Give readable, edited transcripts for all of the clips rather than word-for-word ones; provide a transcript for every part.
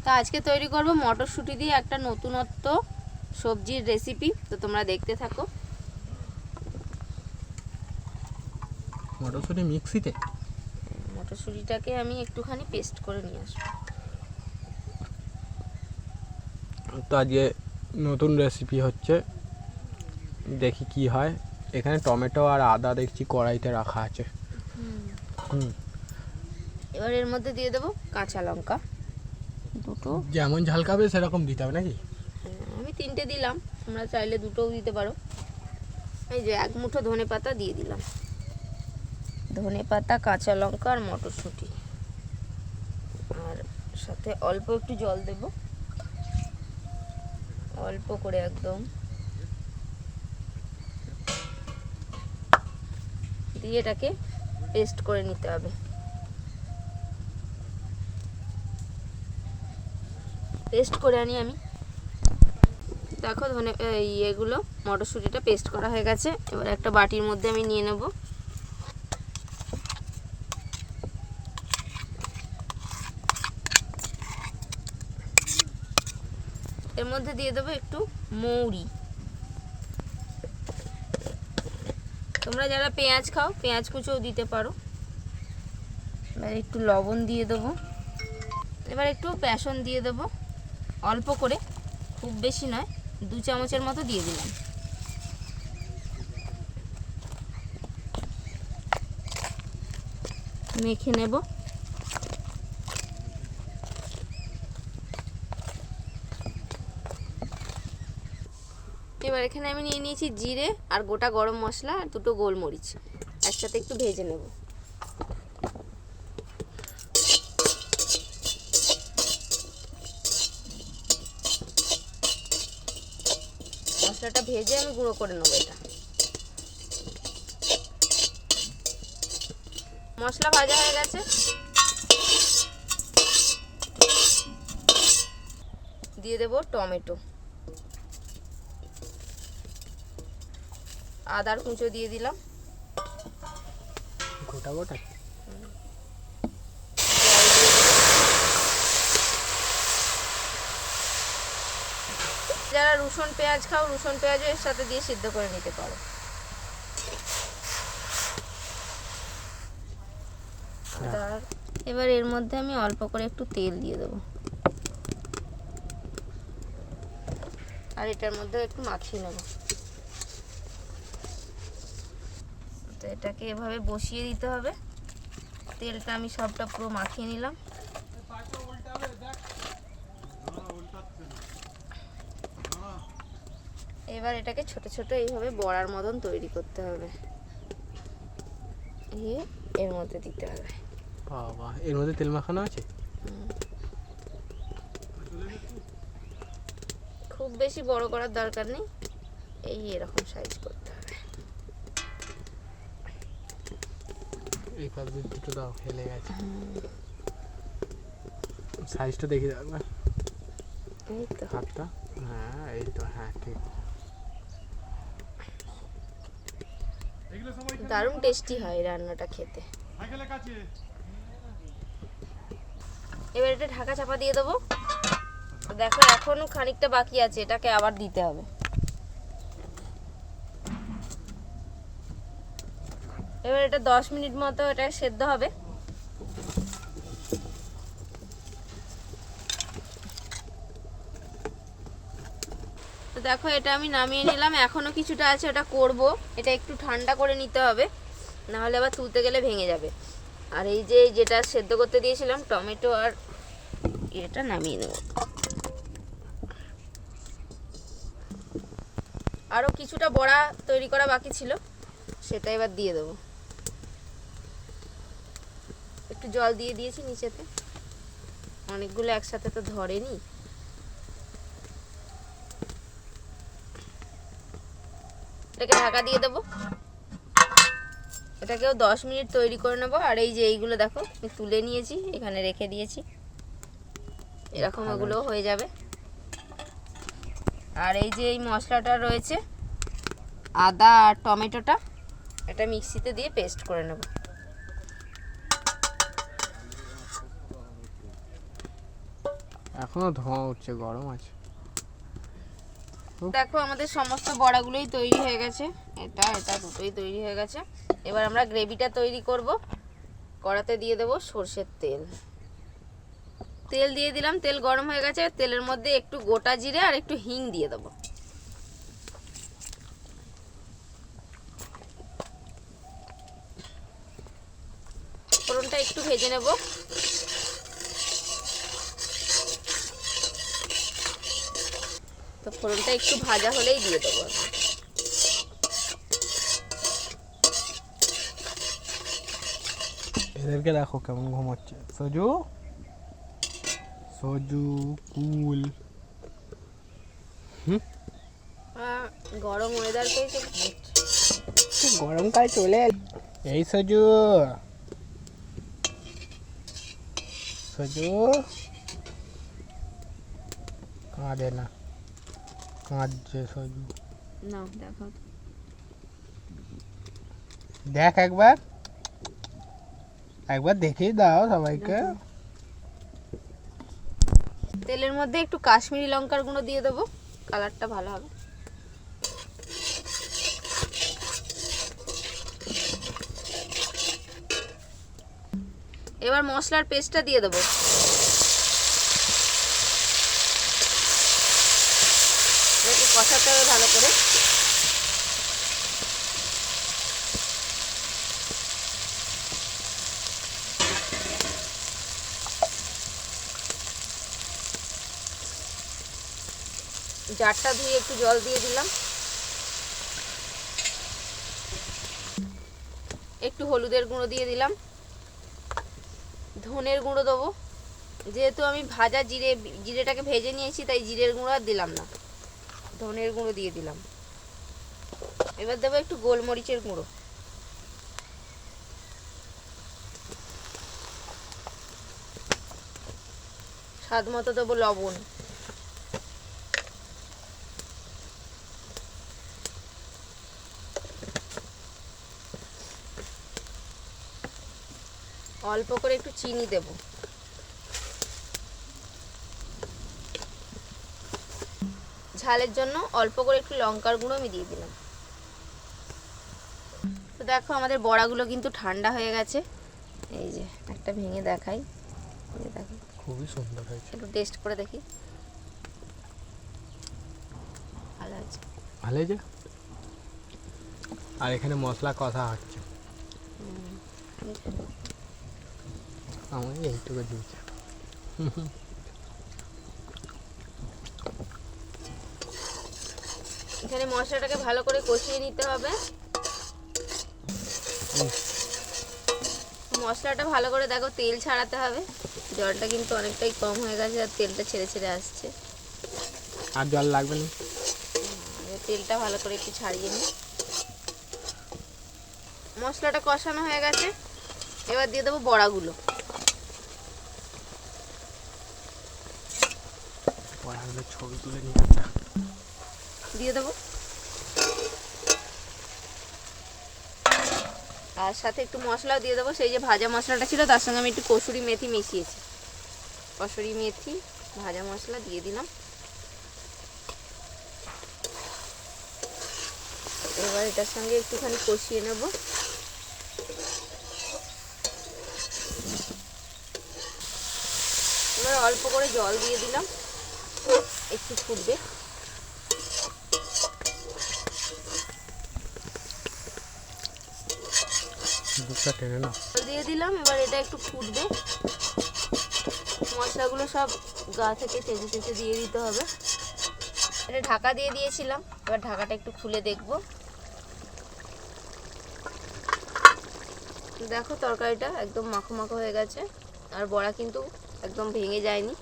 তো আজকে তৈরি করব মটরশুঁটি দিয়ে একটা নতুনত্ব সবজির রেসিপি। তো তোমরা দেখতে থাকো। মটরশুঁটি মিক্সিতে, মটরশুঁটিটাকে আমি একটুখানি পেস্ট করে নিয়ে আসবো। তো আজকে নতুন রেসিপি হচ্ছে, দেখি কি হয়। এখানে টমেটো আর আদা দেখছি কড়াইতে রাখা আছে। এবার এর মধ্যে দিয়ে দেবো কাঁচা লঙ্কা দুটো, যেমন ঝাল খাবে সেরকম দিতে হবে নাকি? আমি 3টে দিলাম, তোমরা চাইলে 2টোও দিতে পারো। এই যে 1 মুঠো ধনে পাতা দিয়ে দিলাম, ধনে পাতা, কাঁচা লঙ্কা আর মটরশুঁটি, আর সাথে অল্প একটু জল দেব, অল্প করে একদম দিয়ে এটাকে পেস্ট করে নিতে হবে। পেস্ট করে আনি আমি। দেখো এগুলো মটরশুঁটিটা পেস্ট করা হয়ে গেছে। এবার একটা বাটির মধ্যে আমি নিয়ে নেব। এর মধ্যে দিয়ে দেবো একটু মৌরি। তোমরা যারা পেঁয়াজ খাও পেঁয়াজ কুচোও দিতে পারো। এবার একটু লবণ দিয়ে দেবো। এবার একটু বেসন দিয়ে দেবো অল্প করে, খুব বেশি নয়, 2 চামচের মতো দিয়ে দিলাম। মেখে নেব। এবার এখানে আমি নিয়ে নিয়েছি জিরে আর গোটা গরম মশলা আর 2টো গোলমরিচ, একসাথে একটু ভেজে নেব। মশলাটা ভেজে আমি গুঁড়ো করে নেব। এটা মশলা ভাজা হয়ে গেছে। দিয়ে দেব টমেটো, আদার কুঁচো দিয়ে দিলাম, গোটা গোটা। যারা রসুন পেঁয়াজ খাও রসুন পেঁয়াজও এর সাথে দিয়ে সিদ্ধ করে নিতে পারো। এবার এর মধ্যে আমি অল্প করে একটু তেল দিয়ে দেবো, আর এটার মধ্যে একটু মাখিয়ে নেব। তো এটাকে এভাবে বসিয়ে দিতে হবে। তেলটা আমি সবটা পুরো মাখিয়ে নিলাম। এবার এটাকে ছোট ছোট এইভাবে বড়ার মতন তৈরি করতে হবে, এর মধ্যে দিতে হবে। বাবা, এর মধ্যে তেল মাখানো আছে? খুব বেশি বড় করার দরকার নেই, এরকম সাইজ করতে হবে। এই পাশ দিয়ে দুটো দাও, হেলে গেছে। সাইজটা দেখি দাও একবার। এই তো হাতটা, হ্যাঁ এই তো, হ্যাঁ ঠিক। দারুণ টেস্টি হয় রান্নাটা খেতে। এবার এটা ঢাকা চাপা দিয়ে দেবো। দেখো এখনো খানিকটা বাকি আছে, এটাকে আবার দিতে হবে। এবার এটা 10 মিনিট মতো এটা সেদ্ধ হবে। তো দেখো এটা আমি নামিয়ে নিলাম। এখনো কিছুটা আছে, ওটা করব। এটা একটু ঠান্ডা করে নিতে হবে, না হলে আবার তুলতে গেলে ভেঙে যাবে। আর এই যে যেটা সেদ্ধ করতে দিয়েছিলাম টমেটো আর এটা নামিয়ে নেব। আরও কিছুটা বড়া তৈরি করা বাকি ছিল, সেটা এবার দিয়ে দেবো। একটু জল দিয়ে দিয়েছি নিচেতে, অনেকগুলো একসাথে তো ধরেনি। এটাকে ঢাকা দিয়ে দেবো। এটাকেও 10 মিনিট তৈরি করে নেবো। আর এই যে এইগুলো দেখো আমি তুলে নিয়েছি, এখানে রেখে দিয়েছি, এরকম এগুলো হয়ে যাবে। আর এই যে এই মশলাটা রয়েছে, আদা আর টমেটোটা, এটা মিক্সিতে দিয়ে পেস্ট করে নেব। এখন এখনো ধোঁয়া উঠছে, গরম আছে। দেখো আমাদের সমস্ত বড়াগুলোই তৈরি হয়ে গেছে, এটা দুটোই তৈরি হয়ে গেছে। এবার আমরা গ্রেভিটা তৈরি করব। কড়াতে দিয়ে দেবো সরষের তেল। তেল দিয়ে দিলাম, তেল গরম হয়ে গেছে। তেলের মধ্যে একটু গোটা জিরে আর একটু হিং দিয়ে দেবো। ফোড়নটা একটু ভেজে নেব। তো ফোড়নটা একটু ভাজা হলেই দিয়ে দেবো। এদেরকে দেখো কেমন ঘুমাচ্ছে। সজু সজু কুল। গরম ওয়েদারকেই তো গরমকাল চলে। এই সজু সজু কাঁদে না, কাঁদছে সজু। না দেখো, দেখ একবার, একবার দেখিয়ে দাও সবাইকে। তেলের মধ্যে একটু কাশ্মীরি লঙ্কার গুঁড়ো দিয়ে দেবো, কালারটা ভালো হবে। এবার মশলার পেস্টটা দিয়ে দেবো। এটাকে কষাতে হবে ভালো করে। জারটা ধুয়ে একটু জল দিয়ে দিলাম। একটু হলুদের গুঁড়ো দিয়ে দিলাম। ধনের গুঁড়ো দেবো, যেহেতু আমি ভাজা জিরেটাকে ভেজে নিয়েছি তাই জিরের গুঁড়ো আর দিলাম না, ধনের গুঁড়ো দিয়ে দিলাম। এবার দেবো একটু গোলমরিচের গুঁড়ো। স্বাদ মতো দেবো লবণ। অল্প করে একটু চিনি দেব। ঝালের জন্য অল্প করে একটু লঙ্কার গুঁড়ো আমি দিয়ে দিলাম। তো দেখো আমাদের বড়াগুলো কিন্তু ঠান্ডা হয়ে গেছে। এই যে একটা ভেঙে দেখাই, দেখো খুবই সুন্দর হয়েছে। একটু টেস্ট করে দেখি। ভালো আছে, ভালো হয়েছে। আর এখানে মশলা কষা হচ্ছে, আমি এইটুকু দিয়েছি। এখানে মশলাটাকে ভালো করে কষিয়ে নিতে হবে। মশলাটা ভালো করে দেখো তেল ছাড়াতে হবে। জলটা কিন্তু অনেকটাই কম হয়ে গেছে আর তেলটা ছেড়ে ছেড়ে আসছে। আর জল লাগবে না, তেলটা ভালো করে একটু ছাড়িয়ে নিই। মশলাটা কষানো হয়ে গেছে, এবার দিয়ে দেবো বড়াগুলো। বড়াগুলো ছবি তুলে নিয়ে দিয়ে দেবো, আর সাথে একটু মশলাও দিয়ে দেবো। সেই যে ভাজা মশলাটা ছিল তার সঙ্গে আমি একটু কসুরি মেথি মিশিয়েছি। কসুরি মেথি ভাজা মশলা দিয়ে দিলাম। এবার এটার সঙ্গে একটুখানি কষিয়ে নেব। এবার অল্প করে জল দিয়ে দিলাম, একটু ফুটবে। টেনে না দিয়ে দিলাম, এবার এটা একটু ফুটবে। মশলাগুলো সব গা থেকে চেঁচে চেঁচে দিয়ে দিতে হবে। এটা ঢাকা দিয়ে দিয়েছিলাম, এবার ঢাকাটা একটু খুলে দেখব। দেখো তরকারিটা একদম মাখো মাখো হয়ে গেছে, আর বড়া কিন্তু একদম ভেঙে যায়নি,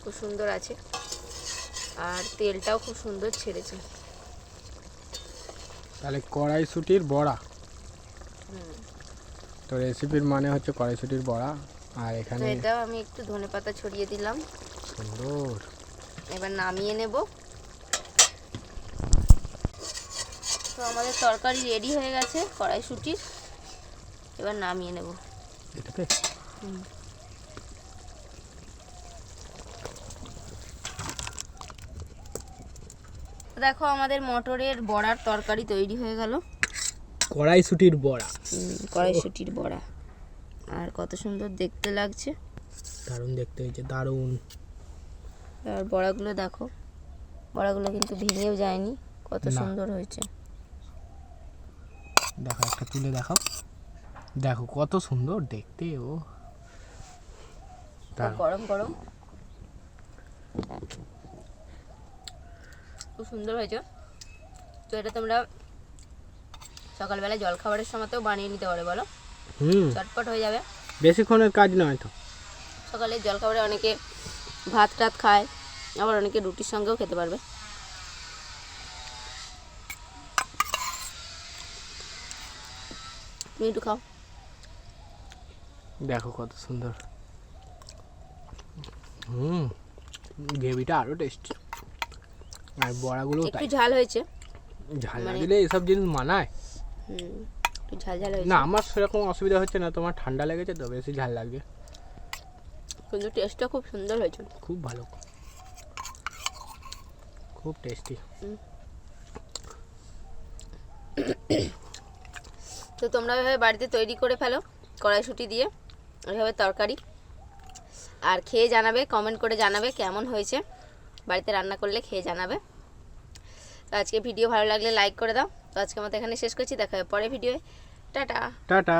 খুব সুন্দর আছে, আর তেলটাও খুব সুন্দর ছেড়েছে। তাহলে কড়াইশুটির বড়া। তো রেসিপির মানে হচ্ছে কড়াইশুটির বড়া। আর এখানে এটাও আমি একটু ধনেপাতা ছড়িয়ে দিলাম। সুন্দর। এবার নামিয়ে নেব। তো আমাদের তরকারি রেডি হয়ে গেছে কড়াইশুটির, এবার নামিয়ে নেব। এটাতে দেখো আমাদের মটরের বড়ার তরকারি তৈরি হয়ে গেল। কড়াইশুটির বড়া। কড়াইশুটির বড়া। আর কত সুন্দর দেখতে লাগছে। দারুণ দেখতে হয়েছে, দারুণ। আর বড়াগুলো দেখো, বড়াগুলো কিন্তু ভেঙেও যায়নি, কত না। সুন্দর হয়েছে। দেখো একটা তুলে দেখাও, দেখো কত সুন্দর দেখতে। ও গরম গরম খুব সুন্দর হয়েছে। তো এটা তোমরা সকালবেলা জলখাবারের সময়তেও বানিয়ে নিতে পারো, বলো। চটপট হয়ে যাবে, বেশিক্ষণের কাজ নয় তো। সকালে জলখাবারে অনেকে ভাত টাত খায়, আবার অনেকে রুটির সঙ্গেও খেতে পারবে। তুমি একটু খাও। দেখো কত সুন্দর। গ্রেভিটা আরো টেস্টি, আর বড়াগুলো একটু ঝাল হয়েছে, ঝাল না দিলে এসব জিনিস মানায়। একটু ঝাল ঝাল হয়েছে। না, আমার সেরকম অসুবিধা হচ্ছে না, তোমার ঠান্ডা লেগেছে তো বেশি ঝাল লাগবে। কিন্তু টেস্টটা খুব সুন্দর হয়েছে, খুব ভালো, খুব টেস্টি। তো তোমরা এভাবে বাড়িতে তৈরি করে ফেলো কড়াইশুঁটি দিয়ে এভাবে তরকারি, আর খেয়ে জানাবে, কমেন্ট করে জানাবে কেমন হয়েছে। বাড়িতে রান্না করলে খেয়ে জানাবে। তো আজকে ভিডিও ভালো লাগলে লাইক করে দাও। তো আজকে মতো এখানে শেষ করছি, দেখা হবে পরে ভিডিওয়ে। Tata tata.